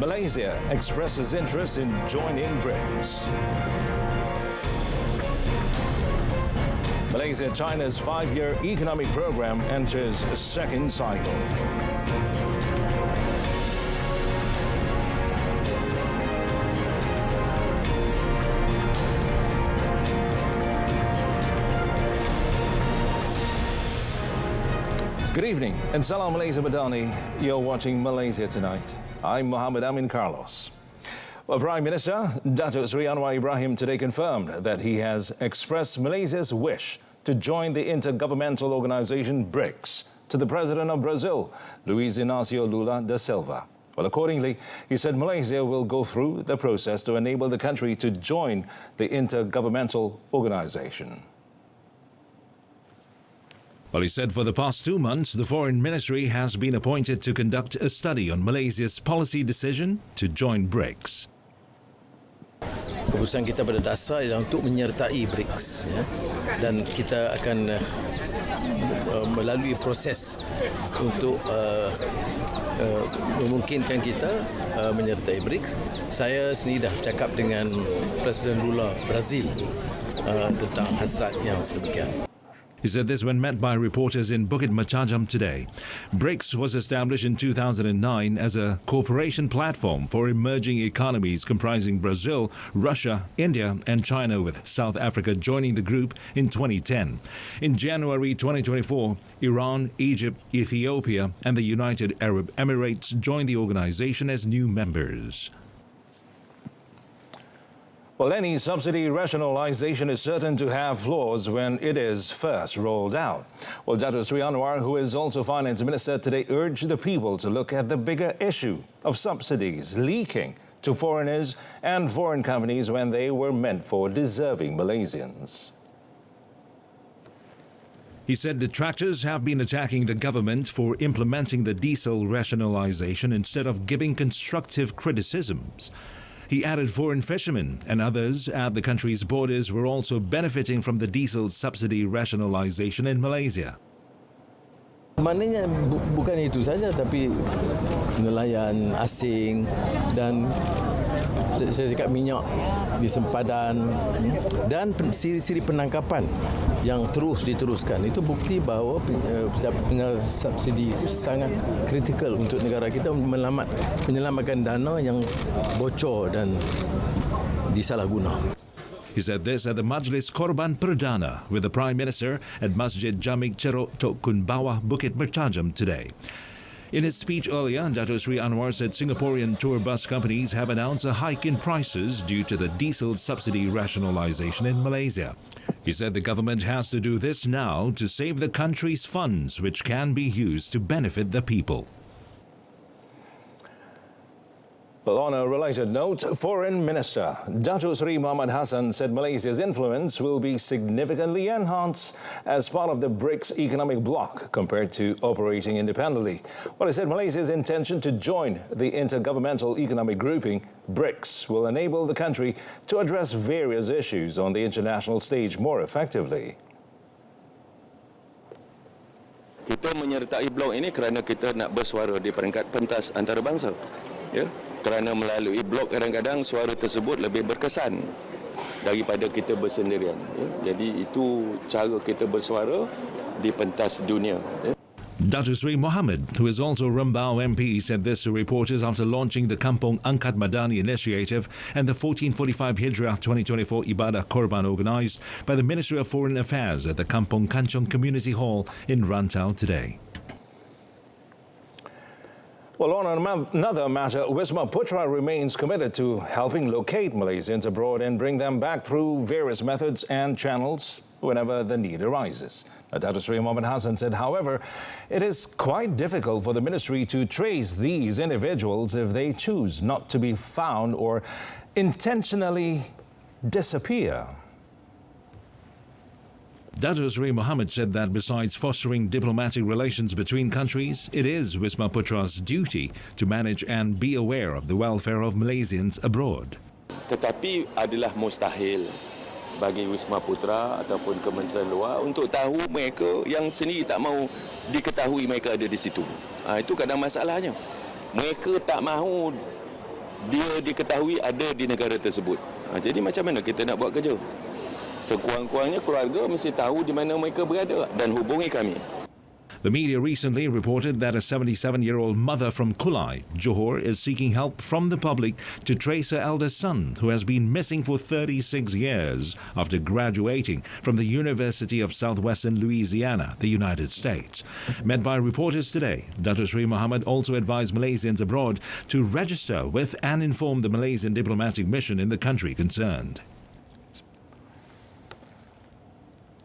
Malaysia expresses interest in joining BRICS. Malaysia-China's 5-year economic program enters a second cycle. Good evening and Salam Malaysia Madani. You're watching Malaysia Tonight. I'm Muhammad Amin Carlos. Well, Prime Minister Datuk Seri Anwar Ibrahim today confirmed that he has expressed Malaysia's wish to join the intergovernmental organization BRICS to the President of Brazil, Luiz Inácio Lula da Silva. Well, accordingly, he said Malaysia will go through the process to enable the country to join the intergovernmental organization. Well, he said for the past 2 months, the Foreign Ministry has been appointed to conduct a study on Malaysia's policy decision to join BRICS. Keputusan kita pada dasar ialah untuk menyertai BRICS, ya, dan kita akan melalui proses untuk memungkinkan kita menyertai BRICS. Saya sendiri dah cakap dengan Presiden Lula Brazil tentang hasrat yang sedemikian. He said this when met by reporters in Bukit Mertajam today. BRICS was established in 2009 as a cooperation platform for emerging economies comprising Brazil, Russia, India and China, with South Africa joining the group in 2010. In January 2024, Iran, Egypt, Ethiopia and the United Arab Emirates joined the organization as new members. Well, any subsidy rationalization is certain to have flaws when it is first rolled out. Well, Datuk Seri Anwar, who is also Finance Minister, today urged the people to look at the bigger issue of subsidies leaking to foreigners and foreign companies when they were meant for deserving Malaysians. He said detractors have been attacking the government for implementing the diesel rationalization instead of giving constructive criticisms. He added foreign fishermen and others at the country's borders were also benefiting from the diesel subsidy rationalization in Malaysia. Maknanya bukan itu saja, tapi nelayan asing dan saya cakap minyak di sempadan dan siri-siri penangkapan yang terus diteruskan. Itu bukti bahawa subsidi itu sangat kritikal untuk negara kita menyelamatkan dana yang bocor dan disalahguna. He said this at the Majlis Korban Perdana with the Prime Minister at Masjid Jamik Cerok Tok Kun Bawah, Bukit Mertajam today. In his speech earlier, Datuk Seri Anwar said Singaporean tour bus companies have announced a hike in prices due to the diesel subsidy rationalization in Malaysia. He said the government has to do this now to save the country's funds, which can be used to benefit the people. Well, on a related note, Foreign Minister Datuk Seri Muhammad Hassan said Malaysia's influence will be significantly enhanced as part of the BRICS economic bloc compared to operating independently. Well, he said Malaysia's intention to join the intergovernmental economic grouping BRICS will enable the country to address various issues on the international stage more effectively. Kita menyertai blok ini kerana kita nak bersuara di peringkat pentas antarabangsa. Ya, kerana melalui blok kadang-kadang suara tersebut lebih berkesan daripada kita bersendirian. Ya. Jadi itu cara kita bersuara di pentas dunia. Ya. Datuk Seri Mohammed, who is also Rembau MP, said this to reporters after launching the Kampung Angkat Madani initiative and the 1445 Hijrah 2024 Ibadah Korban organised by the Ministry of Foreign Affairs at the Kampung Kanchong Community Hall in Rantau today. Well, on another matter, Wisma Putra remains committed to helping locate Malaysians abroad and bring them back through various methods and channels whenever the need arises. Datuk Seri Muhammad Hassan said, however, it is quite difficult for the ministry to trace these individuals if they choose not to be found or intentionally disappear. Datuk Seri Mohammed said that besides fostering diplomatic relations between countries, it is Wisma Putra's duty to manage and be aware of the welfare of Malaysians abroad. Tetapi adalah mustahil bagi Wisma Putra ataupun Kementerian Luar untuk tahu mereka yang sendiri tak mahu diketahui mereka ada di situ. Itu kadang masalahnya. Mereka tak mahu dia diketahui ada di negara tersebut. Jadi macam mana kita nak buat kerja? Sekurang-kurangnya keluarga mesti tahu di mana mereka berada dan hubungi kami. The media recently reported that a 77-year-old mother from Kulai, Johor, is seeking help from the public to trace her eldest son, who has been missing for 36 years after graduating from the University of Southwestern Louisiana, the United States. Met by reporters today, Datuk Sri Mohamad also advised Malaysians abroad to register with and inform the Malaysian diplomatic mission in the country concerned.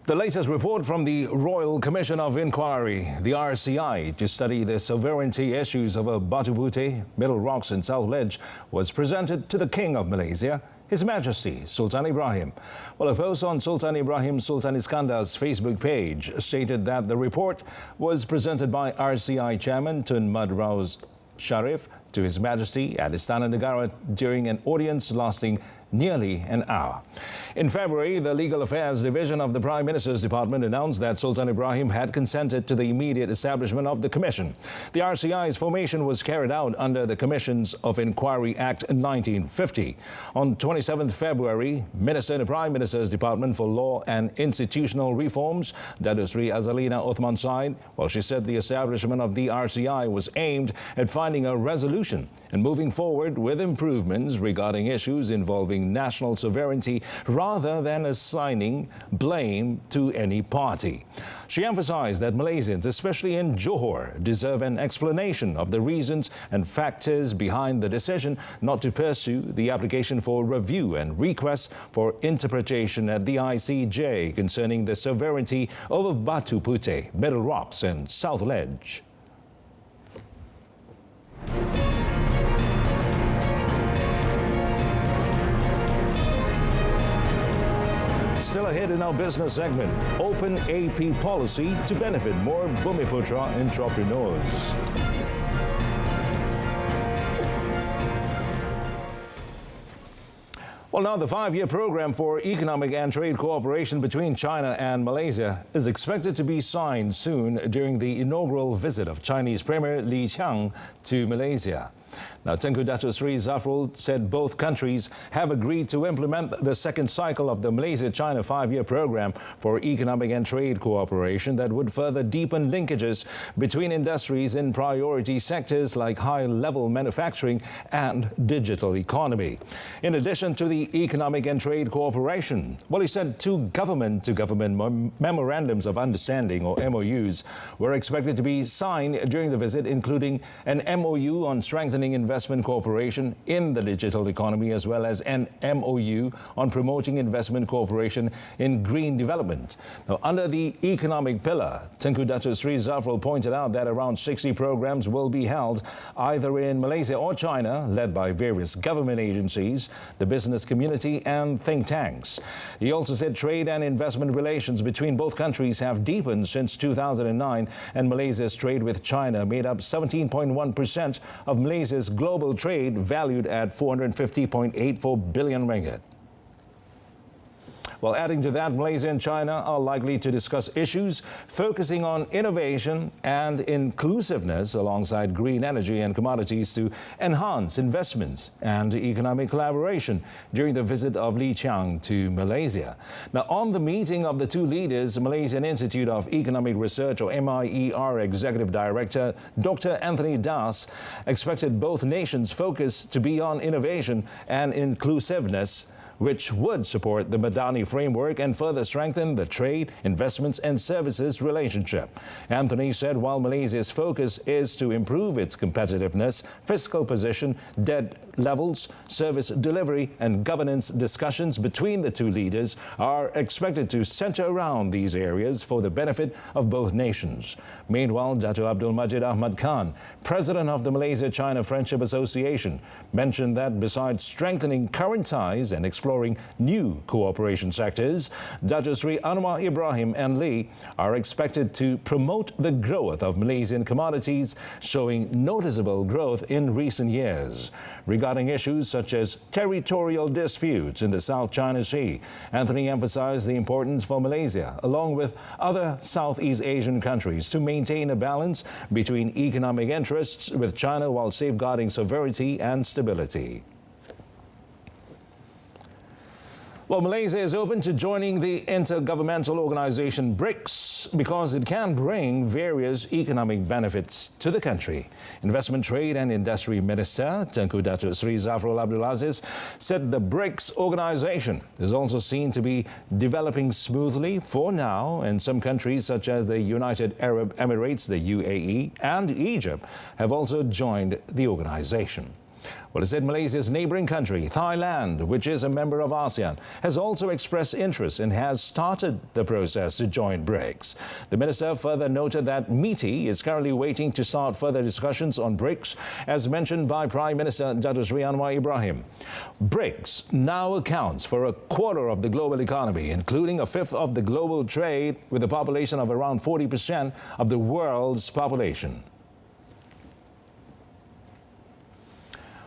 The latest report from the Royal Commission of Inquiry, the RCI, to study the sovereignty issues over Batu Putih, Middle Rocks and South Ledge was presented to the King of Malaysia, His Majesty Sultan Ibrahim. Well, a post on Sultan Ibrahim Sultan Iskandar's Facebook page stated that the report was presented by RCI Chairman Tun Mad Raus Sharif to His Majesty at Istana Negara during an audience lasting nearly an hour. In February, the Legal Affairs Division of the Prime Minister's Department announced that Sultan Ibrahim had consented to the immediate establishment of the Commission. The RCI's formation was carried out under the Commissions of Inquiry Act 1950. On 27th February, Minister in the Prime Minister's Department for Law and Institutional Reforms, Datuk Sri Azalina Othman Said, she said the establishment of the RCI was aimed at finding a resolution and moving forward with improvements regarding issues involving national sovereignty rather than assigning blame to any party. She emphasized that Malaysians, especially in Johor, deserve an explanation of the reasons and factors behind the decision not to pursue the application for review and request for interpretation at the ICJ concerning the sovereignty over Batu Putih, Middle Rocks and South Ledge. Still ahead in our business segment, open AP policy to benefit more Bumiputra entrepreneurs. Well, now the 5-year program for economic and trade cooperation between China and Malaysia is expected to be signed soon during the inaugural visit of Chinese Premier Li Qiang to Malaysia. Now, Tengku Datuk Sri Zafrul said both countries have agreed to implement the second cycle of the Malaysia-China 5-year program for economic and trade cooperation that would further deepen linkages between industries in priority sectors like high-level manufacturing and digital economy. In addition to the economic and trade cooperation, he said 2 government-to-government memorandums of understanding, or MOUs, were expected to be signed during the visit, including an MOU on strengthening investment cooperation in the digital economy, as well as an MOU on promoting investment cooperation in green development. Now, under the economic pillar, Tengku Datuk Sri Zafrul pointed out that around 60 programs will be held either in Malaysia or China, led by various government agencies, the business community and think tanks. He also said trade and investment relations between both countries have deepened since 2009, and Malaysia's trade with China made up 17.1% of Malaysia's global trade, valued at 450.84 billion ringgit. Well, adding to that, Malaysia and China are likely to discuss issues focusing on innovation and inclusiveness alongside green energy and commodities to enhance investments and economic collaboration during the visit of Li Qiang to Malaysia. Now, on the meeting of the 2 leaders, Malaysian Institute of Economic Research, or MIER, Executive Director Dr. Anthony Das expected both nations' focus to be on innovation and inclusiveness, which would support the Madani framework and further strengthen the trade, investments and services relationship. Anthony said while Malaysia's focus is to improve its competitiveness, fiscal position, debt levels, service delivery and governance, discussions between the 2 leaders are expected to center around these areas for the benefit of both nations. Meanwhile, Dato' Abdul Majid Ahmad Khan, president of the Malaysia-China Friendship Association, mentioned that besides strengthening current ties and exploring new cooperation sectors. Datuk Seri Anwar Ibrahim and Lee are expected to promote the growth of Malaysian commodities, showing noticeable growth in recent years. Regarding issues such as territorial disputes in the South China Sea, Anthony emphasized the importance for Malaysia, along with other Southeast Asian countries, to maintain a balance between economic interests with China while safeguarding sovereignty and stability. Well, Malaysia is open to joining the intergovernmental organization BRICS because it can bring various economic benefits to the country. Investment, Trade and Industry Minister Tengku Datuk Seri Zafrul Abdul Aziz said the BRICS organization is also seen to be developing smoothly for now, and some countries such as the United Arab Emirates, the UAE and Egypt have also joined the organization. Well, he said Malaysia's neighbouring country, Thailand, which is a member of ASEAN, has also expressed interest and has started the process to join BRICS. The minister further noted that MITI is currently waiting to start further discussions on BRICS, as mentioned by Prime Minister Datuk Seri Anwar Ibrahim. BRICS now accounts for a quarter of the global economy, including a fifth of the global trade, with a population of around 40% of the world's population.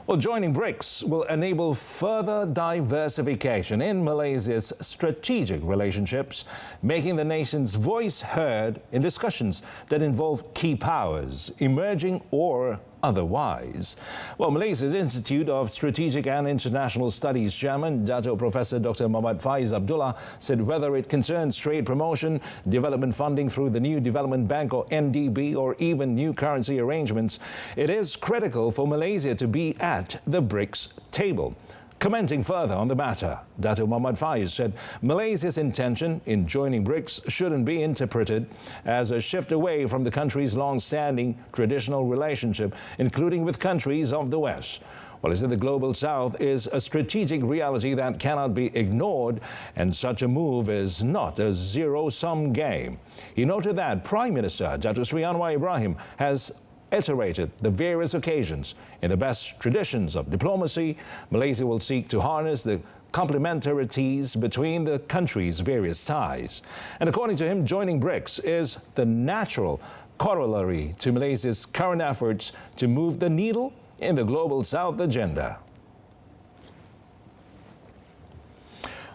Well, joining BRICS will enable further diversification in Malaysia's strategic relationships, making the nation's voice heard in discussions that involve key powers, emerging or otherwise. Well, Malaysia's Institute of Strategic and International Studies Chairman, Datuk Professor Dr. Muhammad Faiz Abdullah, said whether it concerns trade promotion, development funding through the New Development Bank or NDB, or even new currency arrangements, it is critical for Malaysia to be at the BRICS table. Commenting further on the matter, Datuk Muhammad Faiz said Malaysia's intention in joining BRICS shouldn't be interpreted as a shift away from the country's long-standing traditional relationship, including with countries of the West. Well, he said the Global South is a strategic reality that cannot be ignored, and such a move is not a zero-sum game. He noted that Prime Minister Datuk Seri Anwar Ibrahim has iterated the various occasions. In the best traditions of diplomacy, Malaysia will seek to harness the complementarities between the countries' various ties. And according to him, joining BRICS is the natural corollary to Malaysia's current efforts to move the needle in the Global South agenda.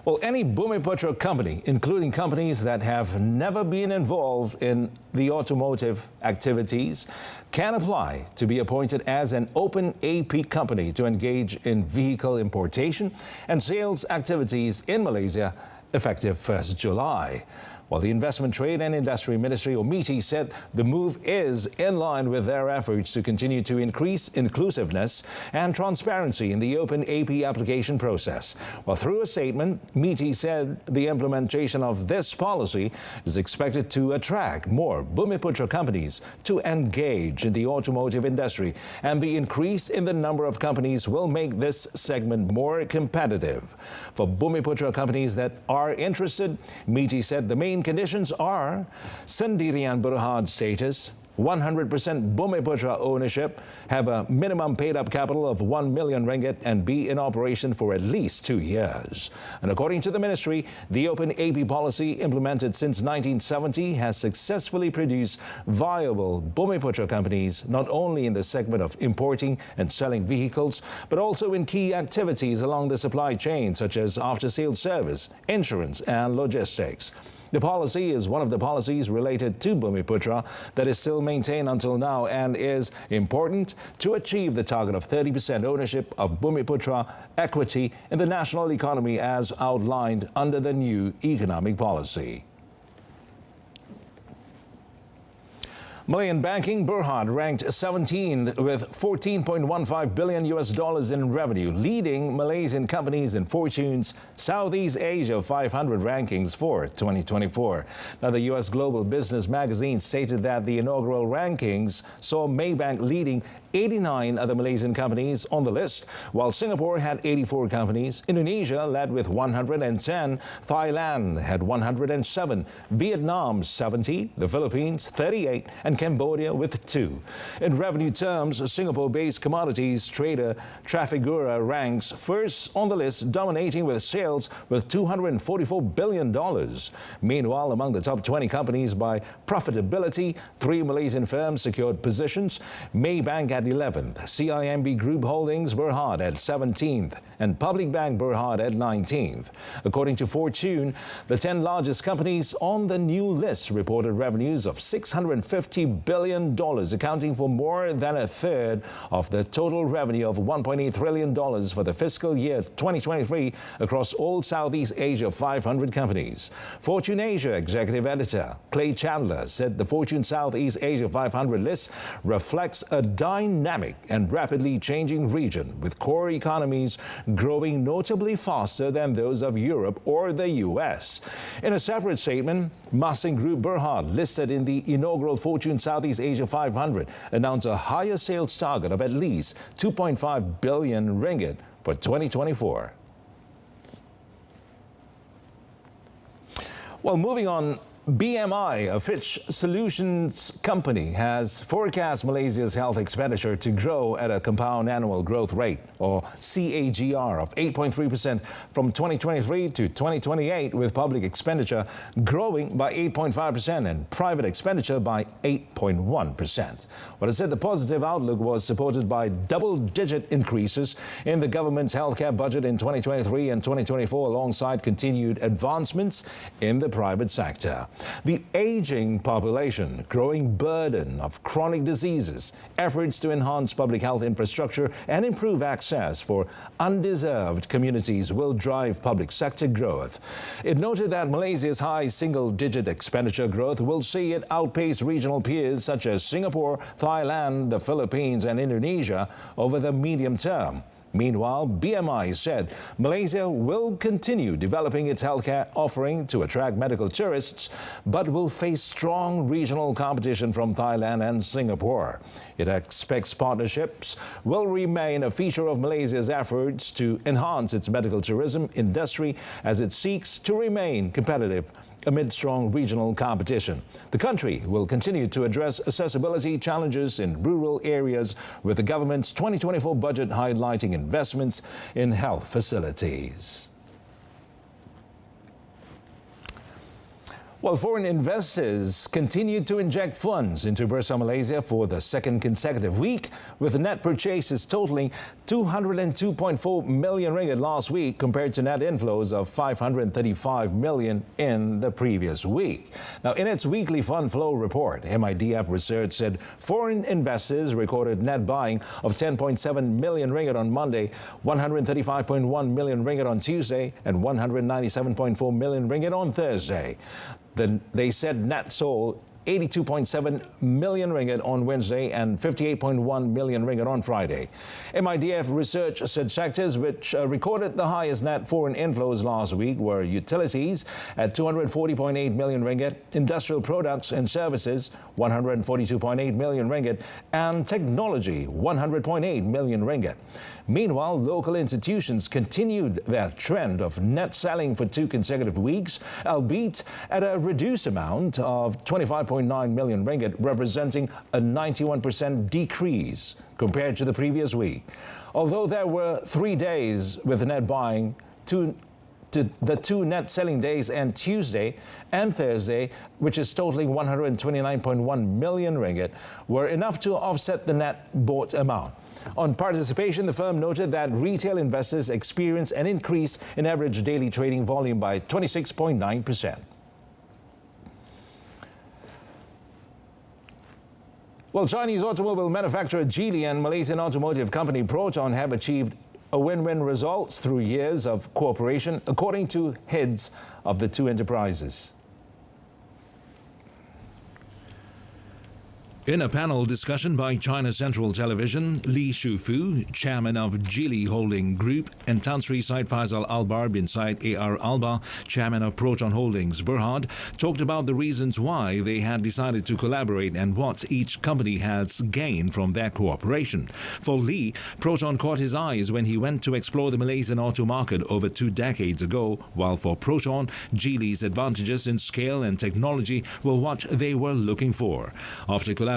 Well, any Bumiputra company, including companies that have never been involved in the automotive activities, can apply to be appointed as an open AP company to engage in vehicle importation and sales activities in Malaysia effective 1st July. While the Investment, Trade and Industry Ministry, or MITI, said the move is in line with their efforts to continue to increase inclusiveness and transparency in the open AP application process. Well, through a statement, MITI said the implementation of this policy is expected to attract more Bumiputra companies to engage in the automotive industry, and the increase in the number of companies will make this segment more competitive. For Bumiputra companies that are interested, MITI said the main conditions are Sendirian Berhad status, 100% Bumiputra ownership, have a minimum paid-up capital of 1 million ringgit, and be in operation for at least 2 years. And according to the ministry, the open AP policy implemented since 1970 has successfully produced viable Bumiputra companies, not only in the segment of importing and selling vehicles, but also in key activities along the supply chain, such as after-sales service, insurance and logistics. The policy is one of the policies related to Bumiputra that is still maintained until now, and is important to achieve the target of 30% ownership of Bumiputra equity in the national economy as outlined under the new economic policy. Malayan banking, Berhad ranked 17th with $14.15 billion in revenue, leading Malaysian companies in Fortune's Southeast Asia 500 rankings for 2024. Now, the U.S. Global Business magazine stated that the inaugural rankings saw Maybank leading 89 other Malaysian companies on the list, while Singapore had 84 companies, Indonesia led with 110, Thailand had 107, Vietnam 70, the Philippines 38, and Cambodia with 2. In revenue terms, Singapore-based commodities trader Trafigura ranks first on the list, dominating with sales with $244 billion. Meanwhile, among the top 20 companies by profitability, 3 Malaysian firms secured positions. Maybank at 11th, CIMB Group Holdings Berhad at 17th, and Public Bank Berhad at 19th. According to Fortune, the 10 largest companies on the new list reported revenues of $650 billion, accounting for more than a third of the total revenue of $1.8 trillion for the fiscal year 2023 across all Southeast Asia 500 companies. Fortune Asia Executive Editor Clay Chandler said the Fortune Southeast Asia 500 list reflects a dynamic and rapidly changing region, with core economies growing notably faster than those of Europe or the US. In a separate statement, Masing Group Berhad, listed in the inaugural Fortune Southeast Asia 500, announced a higher sales target of at least 2.5 billion ringgit for 2024. Well, moving on, BMI, a Fitch Solutions company, has forecast Malaysia's health expenditure to grow at a compound annual growth rate, or CAGR, of 8.3% from 2023 to 2028, with public expenditure growing by 8.5% and private expenditure by 8.1%. But it said the positive outlook was supported by double-digit increases in the government's healthcare budget in 2023 and 2024, alongside continued advancements in the private sector. The aging population, growing burden of chronic diseases, efforts to enhance public health infrastructure and improve access for undeserved communities will drive public sector growth. It noted that Malaysia's high single-digit expenditure growth will see it outpace regional peers such as Singapore, Thailand, the Philippines and Indonesia over the medium term. Meanwhile, BMI said Malaysia will continue developing its healthcare offering to attract medical tourists, but will face strong regional competition from Thailand and Singapore. It expects partnerships will remain a feature of Malaysia's efforts to enhance its medical tourism industry as it seeks to remain competitive amid strong regional competition. The country will continue to address accessibility challenges in rural areas, with the government's 2024 budget highlighting investments in health facilities. Well, foreign investors continued to inject funds into Bursa Malaysia for the second consecutive week, with net purchases totaling 202.4 million ringgit last week compared to net inflows of 535 million in the previous week. Now, in its weekly fund flow report, MIDF Research said foreign investors recorded net buying of 10.7 million ringgit on Monday, 135.1 million ringgit on Tuesday, and 197.4 million ringgit on Thursday. Then they said net sold 82.7 million ringgit on Wednesday and 58.1 million ringgit on Friday. MIDF Research said sectors which recorded the highest net foreign inflows last week were utilities at 240.8 million ringgit, industrial products and services 142.8 million ringgit, and technology 100.8 million ringgit. Meanwhile, local institutions continued their trend of net selling for 2 consecutive weeks, albeit at a reduced amount of 25.9 million ringgit, representing a 91% decrease compared to the previous week. Although there were 3 days with net buying, the 2 net selling days and Tuesday and Thursday, which is totaling 129.1 million ringgit, were enough to offset the net bought amount. On participation, the firm noted that retail investors experienced an increase in average daily trading volume by 26.9%. Well, Chinese automobile manufacturer Geely and Malaysian automotive company Proton have achieved a win-win results through years of cooperation, according to heads of the 2 enterprises. In a panel discussion by China Central Television, Li Shufu, chairman of Geely Holding Group, and Tan Sri Said Faisal Albar bin Said A.R. Alba, chairman of Proton Holdings Berhad, talked about the reasons why they had decided to collaborate and what each company has gained from their cooperation. For Li, Proton caught his eyes when he went to explore the Malaysian auto market over 2 decades ago, while for Proton, Geely's advantages in scale and technology were what they were looking for. After collaboration,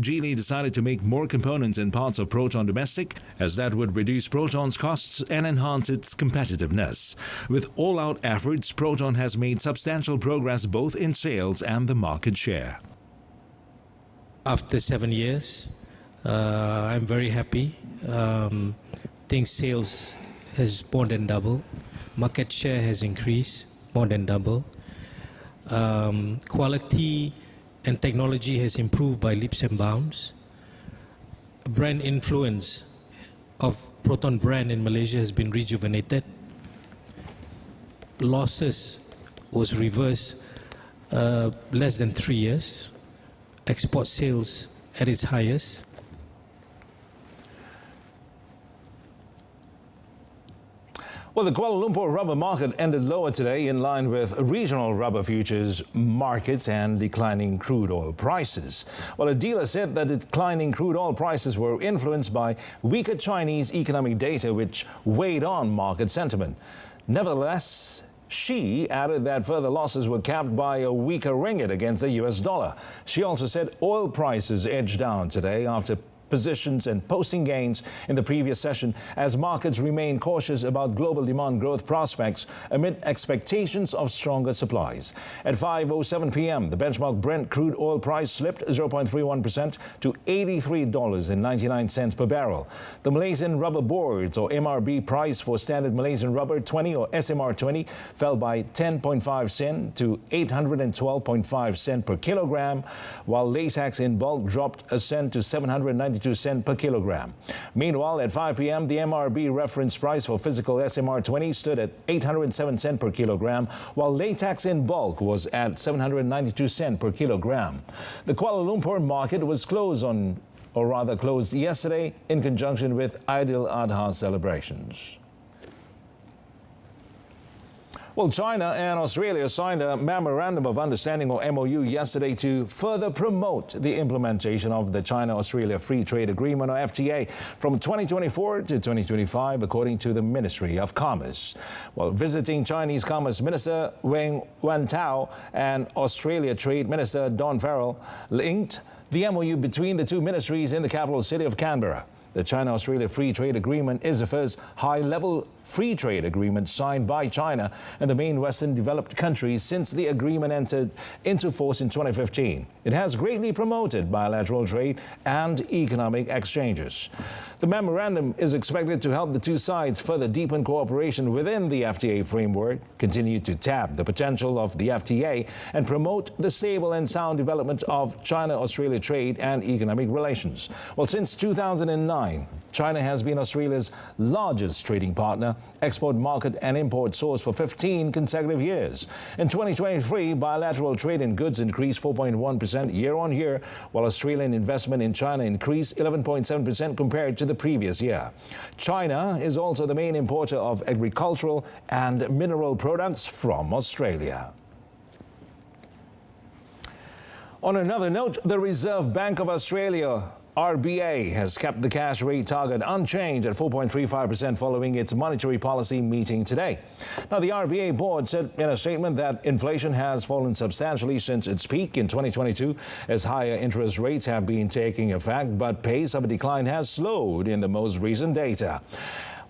Geely decided to make more components and parts of Proton domestic, as that would reduce Proton's costs and enhance its competitiveness. With all-out efforts, Proton has made substantial progress both in sales and the market share. After 7 years, I'm very happy. Think sales has more than doubled. Market share has increased more than double. Quality and technology has improved by leaps and bounds. Brand influence of Proton brand in Malaysia has been rejuvenated. Losses was reversed less than 3 years. Export sales at its highest. Well, the Kuala Lumpur rubber market ended lower today in line with regional rubber futures markets and declining crude oil prices. Well, a dealer said that the declining crude oil prices were influenced by weaker Chinese economic data, which weighed on market sentiment. Nevertheless, she added that further losses were capped by a weaker ringgit against the US dollar. She also said oil prices edged down today after positions and posting gains in the previous session as markets remain cautious about global demand growth prospects amid expectations of stronger supplies. At 5:07 p.m., the benchmark Brent crude oil price slipped 0.31% to $83.99 per barrel. The Malaysian Rubber Boards, or MRB, price for standard Malaysian rubber 20 or SMR 20 fell by 10.5 cent to 812.5 cent per kilogram, while latex in bulk dropped a cent to 792 cent per kilogram. Meanwhile, at 5 p.m., the MRB reference price for physical SMR 20 stood at 807 cent per kilogram, while latex in bulk was at 792 cent per kilogram. The Kuala Lumpur market was closed yesterday in conjunction with Aidil Adha celebrations. Well, China and Australia signed a Memorandum of Understanding, or MOU, yesterday to further promote the implementation of the China-Australia Free Trade Agreement, or FTA, from 2024 to 2025, according to the Ministry of Commerce. Well, visiting Chinese Commerce Minister Wang Wentao and Australia Trade Minister Don Farrell linked the MOU between the two ministries in the capital city of Canberra. The China-Australia Free Trade Agreement is the first high-level free trade agreement signed by China and the main Western developed countries since the agreement entered into force in 2015. It has greatly promoted bilateral trade and economic exchanges. The memorandum is expected to help the two sides further deepen cooperation within the FTA framework, continue to tap the potential of the FTA, and promote the stable and sound development of China-Australia trade and economic relations. Well, since 2009, China has been Australia's largest trading partner, export market and import source for 15 consecutive years. In 2023, bilateral trade in goods increased 4.1% year-on-year, while Australian investment in China increased 11.7% compared to the previous year. China is also the main importer of agricultural and mineral products from Australia. On another note, the Reserve Bank of Australia, RBA, has kept the cash rate target unchanged at 4.35% following its monetary policy meeting today. Now, the RBA board said in a statement that inflation has fallen substantially since its peak in 2022 as higher interest rates have been taking effect, but pace of a decline has slowed in the most recent data.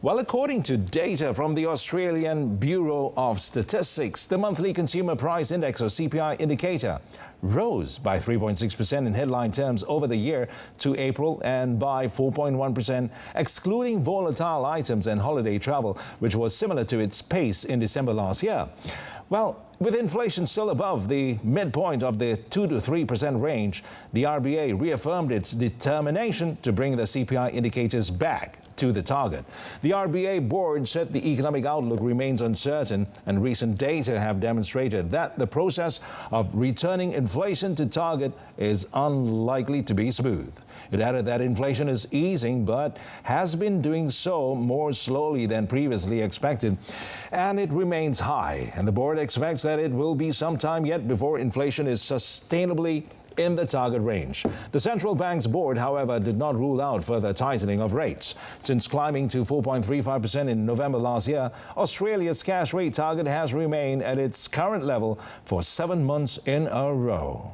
Well, according to data from the Australian Bureau of Statistics, the monthly consumer price index, or CPI indicator, rose by 3.6% in headline terms over the year to April, and by 4.1% excluding volatile items and holiday travel, which was similar to its pace in December last year. Well, with inflation still above the midpoint of the 2 to 3% range, the RBA reaffirmed its determination to bring the CPI indicators back to the target. The RBA board said the economic outlook remains uncertain, and recent data have demonstrated that the process of returning inflation to target is unlikely to be smooth. It added that inflation is easing but has been doing so more slowly than previously expected, and it remains high, and the board expects that it will be some time yet before inflation is sustainably in the target range. The central bank's board, however, did not rule out further tightening of rates. Since climbing to 4.35% in November last year, Australia's cash rate target has remained at its current level for 7 months in a row.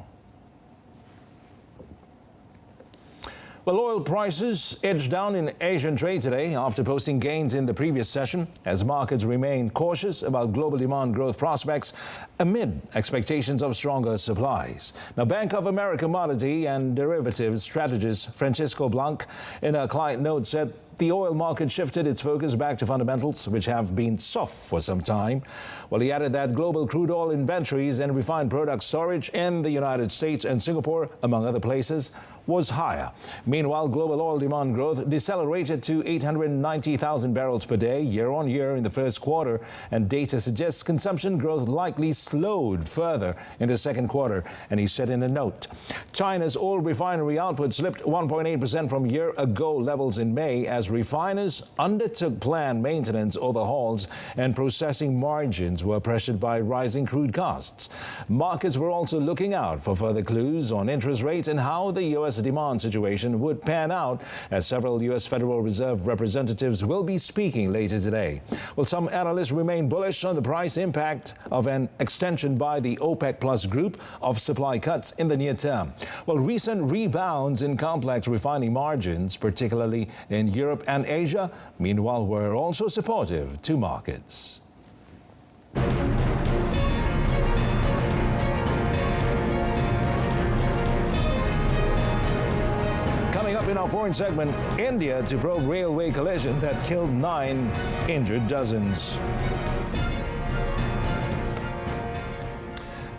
Well, oil prices edged down in Asian trade today after posting gains in the previous session as markets remain cautious about global demand growth prospects amid expectations of stronger supplies. Now, Bank of America commodity and derivatives strategist Francisco Blanc, in a client note, said the oil market shifted its focus back to fundamentals, which have been soft for some time. Well, he added that global crude oil inventories and refined product storage in the United States and Singapore, among other places, was higher. Meanwhile, global oil demand growth decelerated to 890,000 barrels per day year-on-year in the first quarter, and data suggests consumption growth likely slowed further in the second quarter. And he said in a note, China's oil refinery output slipped 1.8% from year-ago levels in May as refiners undertook planned maintenance overhauls and processing margins were pressured by rising crude costs. Markets were also looking out for further clues on interest rates and how the U.S. demand situation would pan out, as several U.S. Federal Reserve representatives will be speaking later today. Well, some analysts remain bullish on the price impact of an extension by the OPEC Plus group of supply cuts in the near term. Well, recent rebounds in complex refining margins, particularly in Europe and Asia, meanwhile, were also supportive to markets. In our foreign segment, India to probe railway collision that killed 9, injured dozens.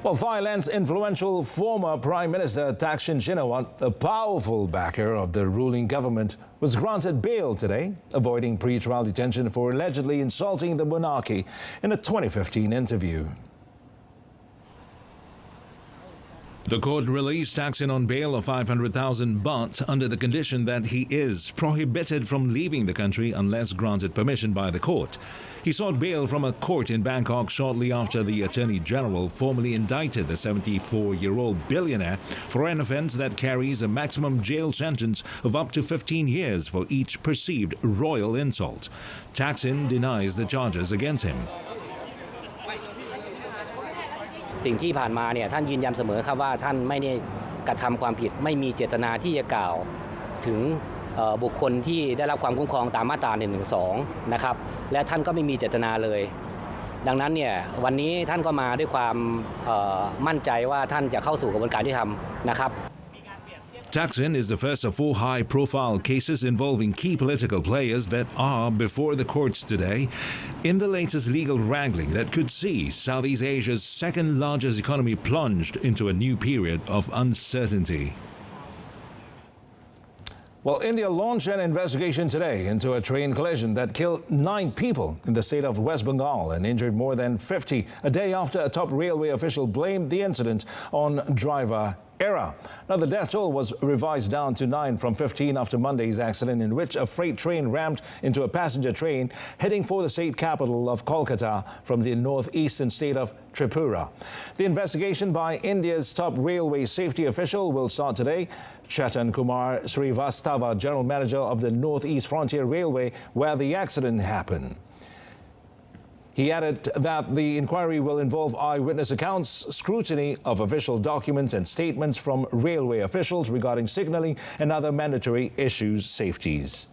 Well, Thailand's influential former Prime Minister Thaksin Shinawatra, a powerful backer of the ruling government, was granted bail today, avoiding pre-trial detention for allegedly insulting the monarchy in a 2015 interview. The court released Thaksin on bail of 500,000 baht under the condition that he is prohibited from leaving the country unless granted permission by the court. He sought bail from a court in Bangkok shortly after the Attorney General formally indicted the 74-year-old billionaire for an offence that carries a maximum jail sentence of up to 15 years for each perceived royal insult. Thaksin denies the charges against him. สิ่งที่ผ่านมาเนี่ยท่านยืนยันเสมอครับว่าท่านไม่ได้กระทำความผิดไม่มีเจตนาที่จะกล่าวถึงบุคคลที่ได้รับความคุ้มครองตามมาตรา112นะครับและท่านก็ไม่มีเจตนาเลยดังนั้นเนี่ยวันนี้ท่านก็มาด้วยความมั่นใจว่าท่านจะเข้าสู่กระบวนการยุติธรรมนะครับ Thaksin is the first of 4 high-profile cases involving key political players that are before the courts today in the latest legal wrangling that could see Southeast Asia's second-largest economy plunged into a new period of uncertainty. Well, India launched an investigation today into a train collision that killed 9 people in the state of West Bengal and injured more than 50 a day after a top railway official blamed the incident on driver error. Now, the death toll was revised down to 9 from 15 after Monday's accident in which a freight train rammed into a passenger train heading for the state capital of Kolkata from the northeastern state of Tripura. The investigation by India's top railway safety official will start today. Chetan Kumar Srivastava, general manager of the Northeast Frontier Railway, where the accident happened. He added that the inquiry will involve eyewitness accounts, scrutiny of official documents and statements from railway officials regarding signaling and other mandatory issues safeties.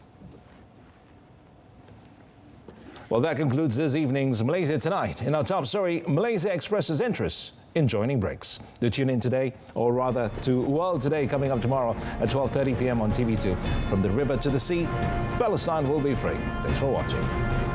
Well, that concludes this evening's Malaysia Tonight. In our top story, Malaysia expresses interest in joining BRICS. Do tune in today, or rather to World Today, coming up tomorrow at 12:30 p.m. on TV2. From the river to the sea, Palestine will be free. Thanks for watching.